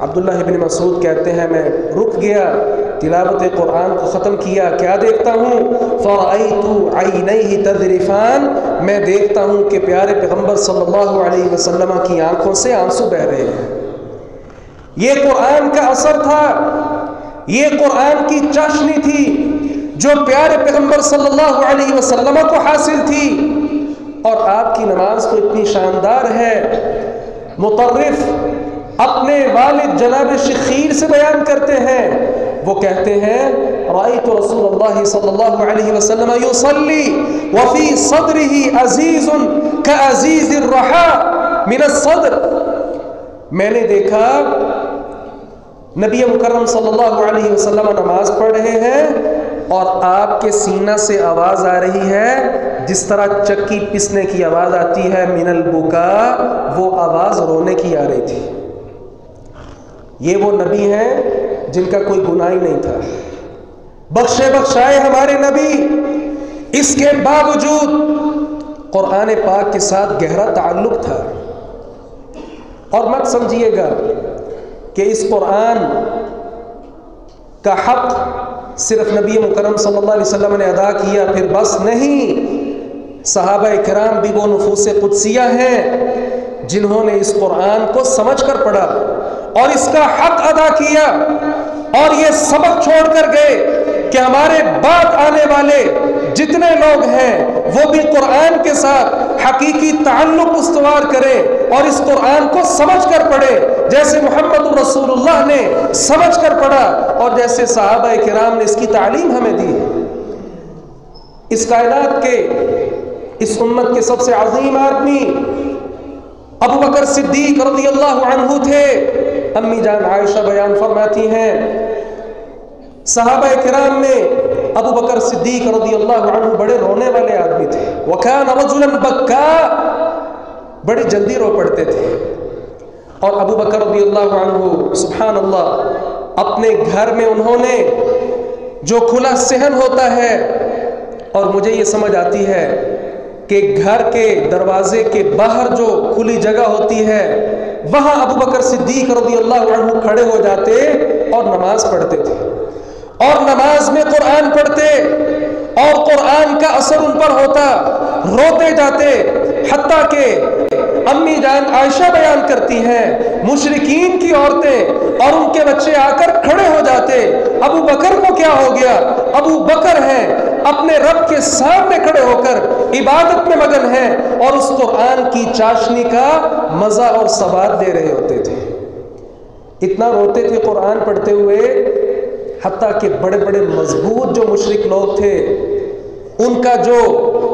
عبداللہ ابن مسعود کہتے ہیں میں رک گیا، تلاوت قرآن کو ختم کیا، کیا دیکھتا ہوں، فَرَأَيْتُ عَيْنَيْهِ تَذْرِفَانِ، میں دیکھتا ہوں کہ پیارے پیغمبر صلی اللہ علیہ وسلم کی آنکھوں سے آنسو بہ رہے ہیں۔ یہ قرآن کا اثر تھا، یہ قرآن کی چاشنی تھی جو پیارے پیغمبر صلی اللہ علیہ وسلم کو حاصل تھی۔ اور آپ کی نماز تو اتنی شاندار ہے، مطرف اپنے والد جناب شخیر سے بیان کرتے ہیں، وہ کہتے ہیں رأیت رسول اللہ صلی اللہ علیہ وسلم یصلی وفی صدرہ عزیز کعزیز الرحا من الصدر، میں نے دیکھا نبی مکرم صلی اللہ علیہ وسلم نماز پڑھ رہے ہیں اور آپ کے سینہ سے آواز آ رہی ہے جس طرح چکی پسنے کی آواز آتی ہے، من البکا، وہ آواز رونے کی آ رہی تھی۔ یہ وہ نبی ہیں جن کا کوئی گناہ ہی نہیں تھا، بخشے بخشائے ہمارے نبی، اس کے باوجود قرآن پاک کے ساتھ گہرا تعلق تھا۔ اور مت سمجھیے گا کہ اس قرآن کا حق صرف نبی مکرم صلی اللہ علیہ وسلم نے ادا کیا پھر بس نہیں، صحابہ کرام بھی وہ نفوس قدسیہ ہیں جنہوں نے اس قرآن کو سمجھ کر پڑھا اور اس کا حق ادا کیا، اور یہ سبق چھوڑ کر گئے کہ ہمارے بعد آنے والے جتنے لوگ ہیں وہ بھی قرآن کے ساتھ حقیقی تعلق استوار کریں اور اس قرآن کو سمجھ کر پڑھے جیسے محمد رسول اللہ نے سمجھ کر پڑھا اور جیسے صحابہ کرام نے اس کی تعلیم ہمیں دی ہے۔ اس کائنات کے، اس امت کے سب سے عظیم آدمی ابو بکر صدیق رضی اللہ عنہ تھے۔ امی جان عائشہ بیان فرماتی ہیں صحابہ کرام میں ابو بکر صدیق رضی اللہ عنہ بڑے رونے والے آدمی تھے، وَكَانَ رَجُلًا بَكَّا، بڑی جلدی رو پڑتے تھے۔ اور ابو بکر رضی اللہ عنہ سبحان اللہ اپنے گھر میں انہوں نے جو کھلا صحن ہوتا ہے، اور مجھے یہ سمجھ آتی ہے کہ گھر کے دروازے کے باہر جو کھلی جگہ ہوتی ہے وہاں ابو بکر صدیق رضی اللہ عنہ کھڑے ہو جاتے اور نماز پڑھتے تھے، اور نماز میں قرآن پڑھتے اور قرآن کا اثر ان پر ہوتا، روتے جاتے، حتیٰ کہ امی جان عائشہ بیان کرتی ہیں مشرکین کی عورتیں اور ان کے بچے آ کر کھڑے ہو جاتے، ابو بکر کو کیا ہو گیا، ابو بکر ہیں، اپنے رب کے سامنے کھڑے ہو کر عبادت میں مگن ہیں اور اس قرآن کی چاشنی کا مزہ اور ثواب دے رہے ہوتے تھے۔ اتنا روتے تھے قرآن پڑھتے ہوئے، حتیٰ کہ بڑے بڑے مضبوط جو مشرک لوگ تھے ان کا جو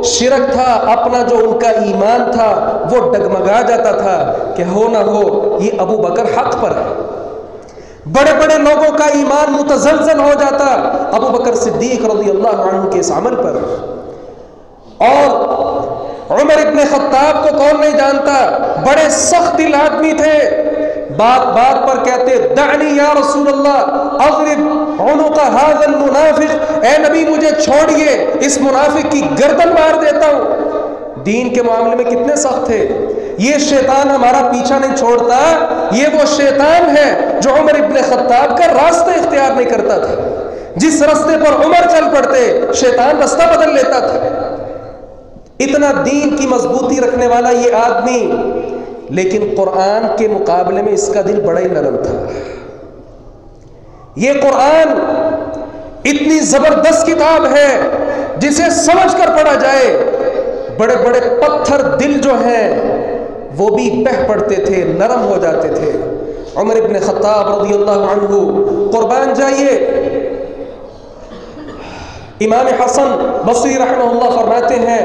شرک تھا، اپنا جو ان کا ایمان تھا وہ ڈگمگا جاتا تھا کہ ہو نہ ہو یہ ابو بکر حق پر ہے۔ بڑے بڑے لوگوں کا ایمان متزلزل ہو جاتا ابو بکر صدیق رضی اللہ عنہ کے اس عمل پر۔ اور عمر ابن خطاب کو کون نہیں جانتا، بڑے سخت دل آدمی تھے، بات بات پر کہتے دعنی یا رسول اللہ اضرب عنق هذا المنافق، اے نبی مجھے چھوڑیے، اس منافق کی گردن مار دیتا ہوں۔ دین کے معاملے میں کتنے سخت تھے۔ یہ شیطان ہمارا پیچھا نہیں چھوڑتا، یہ وہ شیطان ہے جو عمر ابن خطاب کا راستہ اختیار نہیں کرتا تھا، جس راستے پر عمر چل پڑتے شیطان راستہ بدل لیتا تھا۔ اتنا دین کی مضبوطی رکھنے والا یہ آدمی، لیکن قرآن کے مقابلے میں اس کا دل بڑا ہی نرم تھا۔ یہ قرآن اتنی زبردست کتاب ہے جسے سمجھ کر پڑھا جائے بڑے بڑے پتھر دل جو ہیں وہ بھی بہہ پڑتے تھے، نرم ہو جاتے تھے۔ عمر ابن خطاب رضی اللہ عنہ قربان جائیے، امام حسن بصری رحمہ اللہ فرماتے ہیں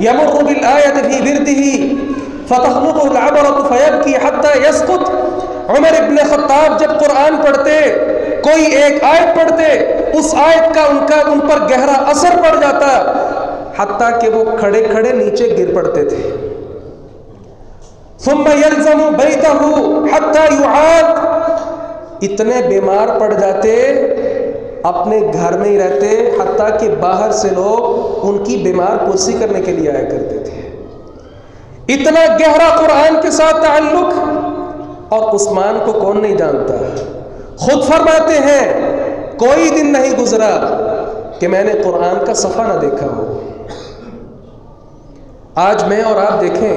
یمر بالآیت فی ورده فتخنقه العبرة فیبکی حتی یسقط۔ عمر ابن خطاب جب قرآن پڑھتے، کوئی ایک آیت پڑھتے، اس آیت کا ان پر گہرا اثر پڑ جاتا حتیٰ کہ وہ کھڑے کھڑے نیچے گر پڑتے تھے۔ ثم يلزم بيته حتى يعاد، اتنے بیمار پڑ جاتے اپنے گھر میں ہی رہتے حتیٰ کہ باہر سے لوگ ان کی بیمار پرسی کرنے کے لیے آیا کرتے تھے۔ اتنا گہرا قرآن کے ساتھ تعلق، اور عثمان کو کون نہیں جانتا، خود فرماتے ہیں کوئی دن نہیں گزرا کہ میں نے قرآن کا صفحہ نہ دیکھا ہو۔ آج میں اور آپ دیکھیں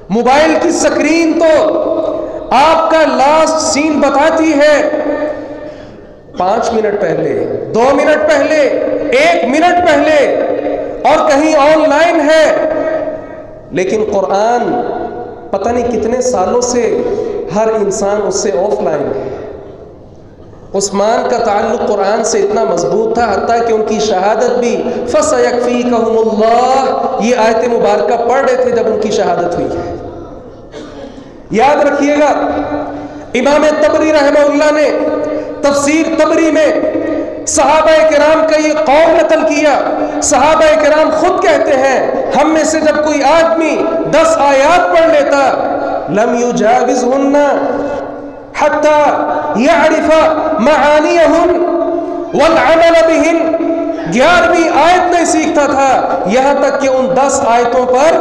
موبائل کی سکرین تو آپ کا لاسٹ سین بتاتی ہے 5 منٹ پہلے، 2 منٹ پہلے، 1 منٹ پہلے، اور کہیں آن لائن ہے، لیکن قرآن پتہ نہیں کتنے سالوں سے ہر انسان اس سے آف لائن ہے۔ عثمان کا تعلق قرآن سے اتنا مضبوط تھا حتیٰ کہ ان کی شہادت بھی فَسَيَكْفِيكَهُمُ اللَّهُ یہ آیت مبارکہ پڑھ رہے تھے جب ان کی شہادت ہوئی ہے۔ یاد رکھیے گا، امام طبری رحمہ اللہ نے تفسیر طبری میں صحابہ کرام کا یہ قول نقل کیا۔ صحابہ کرام خود کہتے ہیں ہم میں سے جب کوئی آدمی 10 آیات پڑھ لیتا لم يجاوزهن حتى يعرف معانيهن والعمل بهن، 11ویں آیت نہیں سیکھتا تھا یہاں تک کہ ان 10 آیتوں پر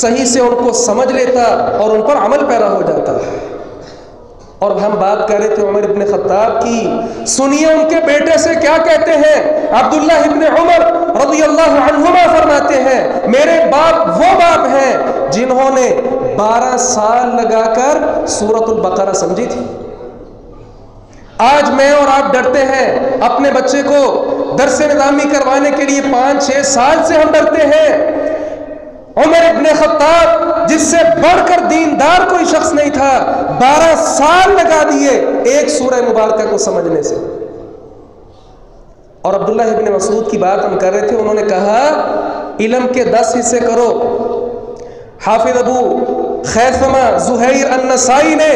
صحیح سے ان کو سمجھ لیتا اور ان پر عمل پیرا ہو جاتا۔ اور ہم بات کر رہے تھے عمر ابن خطاب کی، سنیے ان کے بیٹے سے کیا کہتے ہیں۔ عبداللہ ابن عمر رضی اللہ عنہما فرماتے ہیں میرے باپ وہ باپ ہیں جنہوں نے 12 سال لگا کر سورۃ البقرہ سمجھی تھی۔ آج میں اور آپ ڈرتے ہیں اپنے بچے کو درس نظامی کروانے کے لیے 5-6 سال سے ہم ڈرتے ہیں۔ عمر ابن خطاب جس سے بڑھ کر دیندار کوئی شخص نہیں تھا، 12 سال لگا دیے ایک سورہ مبارکہ کو سمجھنے سے۔ اور عبداللہ ابن مسعود کی بات ہم کر رہے تھے، انہوں نے کہا علم کے 10 حصے کرو۔ حافظ ابو خیثمہ زہیر النسائی نے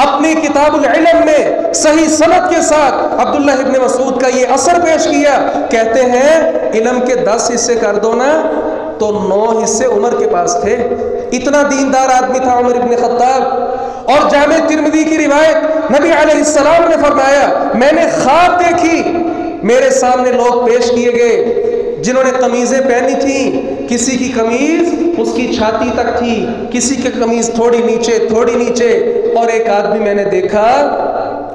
اپنی کتاب العلم میں صحیح سند کے ساتھ عبداللہ ابن مسعود کا یہ اثر پیش کیا، کہتے ہیں علم کے 10 حصے کر دو نا تو 9 حصے عمر کے پاس تھے۔ اتنا دیندار آدمی تھا عمر ابن خطاب۔ اور جامع ترمذی کی روایت، نبی علیہ السلام نے فرمایا میں نے خواب دیکھی، میرے سامنے لوگ پیش کیے گئے جنہوں نے قمیضیں پہنی تھیں، کسی کی قمیض اس کی چھاتی تک تھی، کسی کی قمیض تھوڑی نیچے، اور ایک آدمی میں نے دیکھا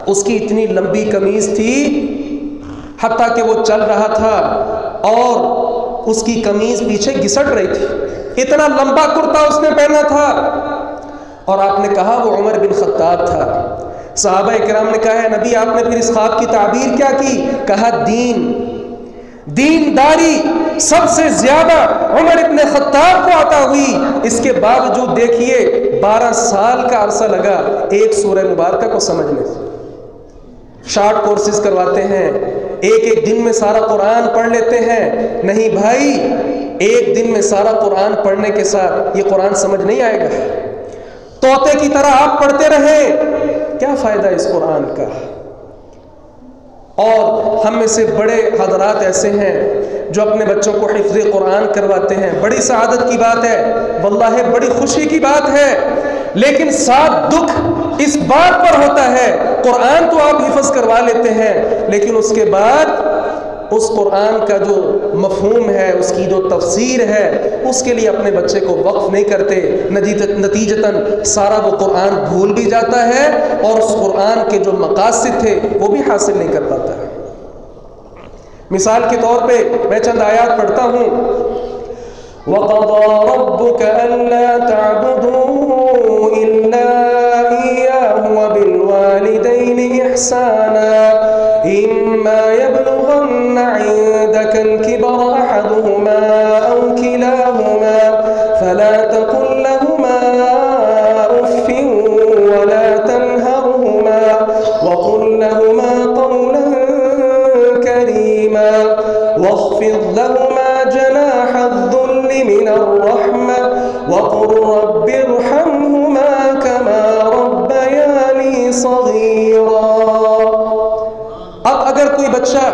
اس کی اتنی لمبی قمیض تھی حتیٰ کہ وہ چل رہا تھا اور اس کی قمیض پیچھے گھسٹ رہی تھی، اتنا لمبا کرتا اس نے پہنا تھا۔ اور آپ نے کہا وہ عمر بن خطاب تھا۔ صحابہ کرام نے کہا ہے نبی آپ نے پھر اس خواب کی تعبیر کیا کی؟ کہا دینداری سب سے زیادہ عمر ابن خطاب کو عطا ہوئی، اس کے باوجود دیکھیے 12 سال کا عرصہ لگا ایک سورہ مبارکہ کو سمجھنے سے۔ شارٹ کورسز کرواتے ہیں، ایک دن میں سارا قرآن پڑھ لیتے ہیں۔ نہیں بھائی، ایک دن میں سارا قرآن پڑھنے کے ساتھ یہ قرآن سمجھ نہیں آئے گا۔ طوطے کی طرح آپ پڑھتے رہیں، کیا فائدہ اس قرآن کا؟ اور ہم میں سے بڑے حضرات ایسے ہیں جو اپنے بچوں کو حفظ قرآن کرواتے ہیں، بڑی سعادت کی بات ہے، واللہ بڑی خوشی کی بات ہے، لیکن ساتھ دکھ اس بات پر ہوتا ہے قرآن تو آپ حفظ کروا لیتے ہیں لیکن اس کے بعد اس قرآن کا جو مفہوم ہے، اس کی جو تفسیر ہے، اس کے لیے اپنے بچے کو وقف نہیں کرتے، نتیجتاً سارا وہ قرآن بھول بھی جاتا ہے اور اس قرآن کے جو مقاصد تھے وہ بھی حاصل نہیں کر پاتا ہے۔ مثال کے طور پہ میں چند آیات پڑھتا ہوں۔ وَقَضَى رَبُّكَ أَلَّا تَعْبُدُوا إِلَّا إِيَّاهُ وَبِالْوَالِدَيْنِ إِحْسَانًا إِمَّا يَبْلُغَنَّ عِندَكَ الْكِبَرَ أَحَدُهُمَا أَوْ كِلَاهُمَا فَلَا تَقُل لَّهُمَا أُفٍّ وَلَا تَنْهَرْهُمَا وَقُل لَّهُمَا قَوْلًا كَرِيمًا وَاخْفِضْ لَهُمَا جَنَاحَ الذُّلِّ مِنَ الرَّحْمَةِ وَقُل رَّبِّ ارْحَمْهُمَا كَمَا رَبَّيَانِي صَغِيرًا۔ اب اگر کوئی بچہ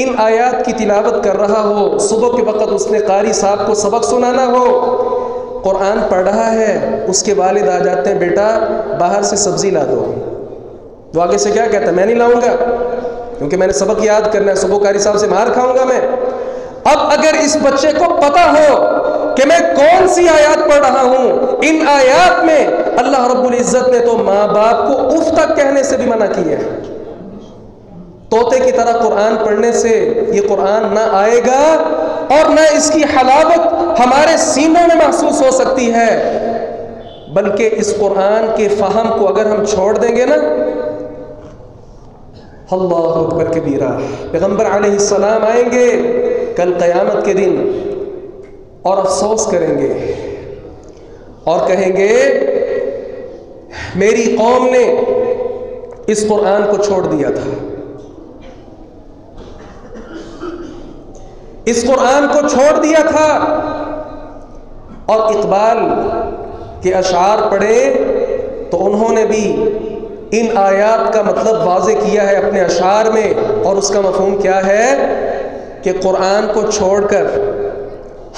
ان آیات کی تلاوت کر رہا ہو، صبح کے وقت اس نے قاری صاحب کو سبق سنانا ہو، قرآن پڑھ رہا ہے، اس کے والد آ جاتے ہیں بیٹا باہر سے سبزی لا دو، وہ آگے سے کیا کہتا ہے؟ میں نہیں لاؤں گا کیونکہ میں نے سبق یاد کرنا ہے، صبح قاری صاحب سے مار کھاؤں گا میں۔ اب اگر اس بچے کو پتا ہو کہ میں کون سی آیات پڑھ رہا ہوں، ان آیات میں اللہ رب العزت نے تو ماں باپ کو اف تک کہنے سے بھی منع کیا ہے، طوطے کی طرح قرآن پڑھنے سے یہ قرآن نہ آئے گا اور نہ اس کی حلاوت ہمارے سینوں میں محسوس ہو سکتی ہے، بلکہ اس قرآن کے فہم کو اگر ہم چھوڑ دیں گے نا، اللہ اکبر کبیرہ، پیغمبر علیہ السلام آئیں گے کل قیامت کے دن اور افسوس کریں گے، اور کہیں گے میری قوم نے اس قرآن کو چھوڑ دیا تھا، اس قرآن کو چھوڑ دیا تھا۔ اور اقبال کے اشعار پڑھے تو انہوں نے بھی ان آیات کا مطلب واضح کیا ہے اپنے اشعار میں، اور اس کا مفہوم کیا ہے کہ قرآن کو چھوڑ کر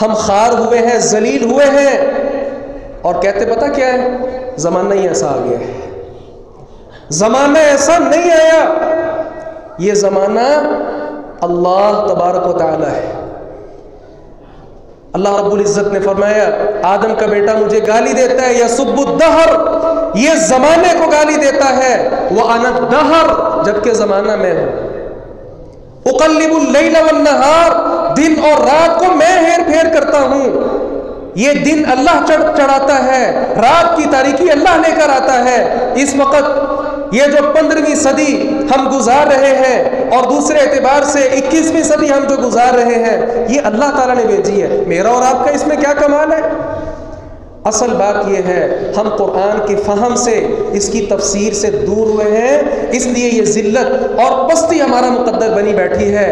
ہم خار ہوئے ہیں، ذلیل ہوئے ہیں، اور کہتے پتہ کیا ہے، زمانہ ہی ایسا آ گیا ہے، زمانہ ایسا نہیں آیا، یہ زمانہ اللہ تبارک و تعالی ہے۔ اللہ رب العزت نے فرمایا آدم کا بیٹا مجھے گالی دیتا ہے، یسب الدہر، یہ زمانے کو گالی دیتا ہے، وَأَنَا الدَّهْرُ، جبکہ زمانہ میں ہوں، اقلب اللیل والنہار، دن اور رات کو میں ہیر پھیر کرتا ہوں، یہ دن اللہ چڑھاتا ہے، رات کی تاریکی اللہ لے کر آتا ہے۔ اس وقت یہ جو 15ویں صدی ہم گزار رہے ہیں اور دوسرے اعتبار سے 21ویں صدی ہم جو گزار رہے ہیں، یہ اللہ تعالیٰ نے بھیجی ہے، میرا اور آپ کا اس میں کیا کمال ہے؟ اصل بات یہ ہے ہم قرآن کے فہم سے، اس کی تفسیر سے دور ہوئے ہیں، اس لیے یہ ذلت اور پستی ہمارا مقدر بنی بیٹھی ہے۔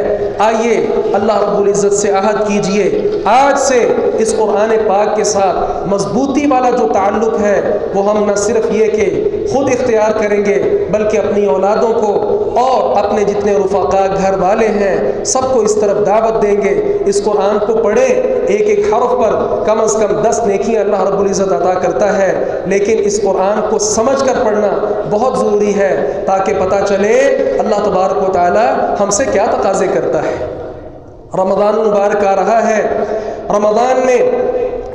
آئیے اللہ رب العزت سے عہد کیجئے، آج سے اس قرآن پاک کے ساتھ مضبوطی والا جو تعلق ہے وہ ہم نہ صرف یہ کہ خود اختیار کریں گے بلکہ اپنی اولادوں کو اور اپنے جتنے رفقا گھر والے ہیں سب کو اس طرف دعوت دیں گے، اس قرآن کو پڑھیں، ایک ایک حرف پر کم از کم 10 نیکیاں اللہ رب العزت عطا کرتا ہے، لیکن اس قرآن کو سمجھ کر پڑھنا بہت ضروری ہے تاکہ پتہ چلے اللہ تبارک و تعالی ہم سے کیا تقاضے کرتا ہے۔ رمضان مبارک آ رہا ہے، رمضان میں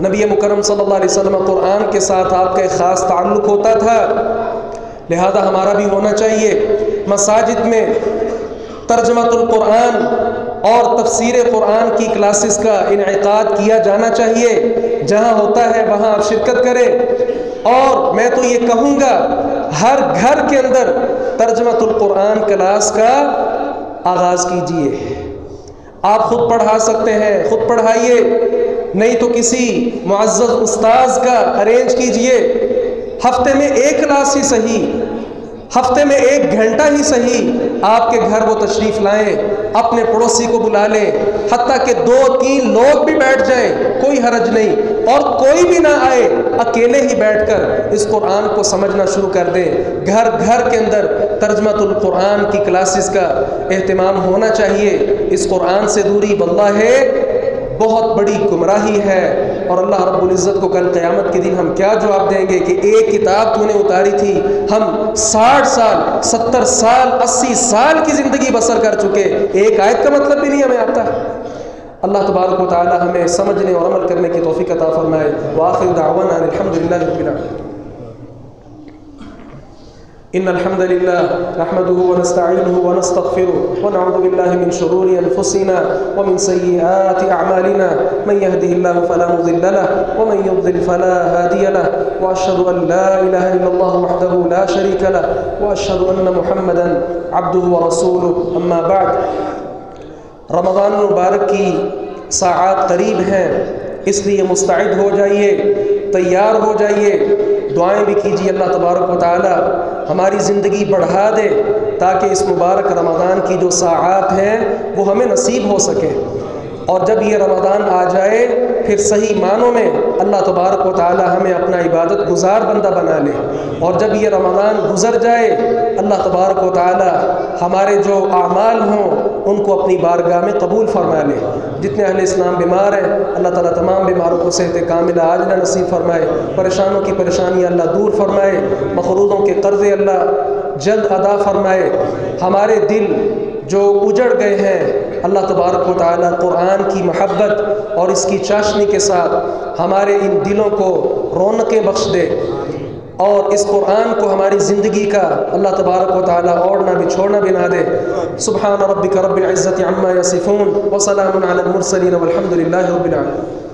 نبی مکرم صلی اللہ علیہ وسلم قرآن کے ساتھ آپ کا ایک خاص تعلق ہوتا تھا، لہذا ہمارا بھی ہونا چاہیے۔ مساجد میں ترجمۃ القرآن اور تفسیر قرآن کی کلاسز کا انعقاد کیا جانا چاہیے، جہاں ہوتا ہے وہاں آپ شرکت کریں، اور میں تو یہ کہوں گا ہر گھر کے اندر ترجمۃ القرآن کلاس کا آغاز کیجیے۔ آپ خود پڑھا سکتے ہیں، خود پڑھائیے، نہیں تو کسی معزز استاذ کا ارینج کیجئے، ہفتے میں 1 کلاس ہی صحیح، ہفتے میں 1 گھنٹہ ہی صحیح آپ کے گھر وہ تشریف لائیں، اپنے پڑوسی کو بلا لیں، حتیٰ کہ 2-3 لوگ بھی بیٹھ جائیں، کوئی حرج نہیں، اور کوئی بھی نہ آئے، اکیلے ہی بیٹھ کر اس قرآن کو سمجھنا شروع کر دیں۔ گھر گھر کے اندر ترجمۃ القرآن کی کلاسز کا اہتمام ہونا چاہیے۔ اس قرآن سے دوری واللہ بہت بڑی گمراہی ہے، اور اللہ رب العزت کو کل قیامت کے دن ہم کیا جواب دیں گے کہ ایک کتاب تو نے اتاری تھی، ہم 60 سال 70 سال 80 سال کی زندگی بسر کر چکے، ایک آیت کا مطلب بھی نہیں ہمیں آتا۔ اللہ تبارک و تعالی ہمیں سمجھنے اور عمل کرنے کی توفیق عطا فرمائے۔ وآخر دعوانا الحمدللہ رب العالمین۔ إن الحمد لله نحمده ونستعينه ونستغفره ونعوذ بالله من شرور أنفسنا ومن سيئات أعمالنا، من يهده الله فلا مضل له ومن يضلل فلا هادي له، وأشهد أن لا إله إلا الله وحده لا شريك له، وأشهد أن محمدا عبده ورسوله، أما بعد۔ رمضان المبارک کی ساعات قریب ہیں، اس لیے مستعد ہو جائیے، تیار ہو جائیے، دعائیں بھی کیجیے اللہ تبارک و تعالی ہماری زندگی بڑھا دے تاکہ اس مبارک رمضان کی جو ساعات ہیں وہ ہمیں نصیب ہو سکے، اور جب یہ رمضان آ جائے پھر صحیح معنوں میں اللہ تبارک و تعالی ہمیں اپنا عبادت گزار بندہ بنا لے، اور جب یہ رمضان گزر جائے اللہ تبارک و تعالی ہمارے جو اعمال ہوں ان کو اپنی بارگاہ میں قبول فرما لے۔ جتنے اہل اسلام بیمار ہیں اللہ تعالیٰ تمام بیماروں کو صحت کاملہ عاجلہ نصیب فرمائے، پریشانوں کی پریشانیاں اللہ دور فرمائے، مقروضوں کے قرضے اللہ جلد ادا فرمائے، ہمارے دل جو اجڑ گئے ہیں اللہ تبارک و تعالیٰ قرآن کی محبت اور اس کی چاشنی کے ساتھ ہمارے ان دلوں کو رونقیں بخش دے، اور اس قرآن کو ہماری زندگی کا اللہ تبارک و تعالیٰ اوڑھنا بھی چھوڑنا بھی نہ دے۔ سبحان ربک رب العزت عما یصفون وسلام علی المرسلین والحمد للہ رب العالمین۔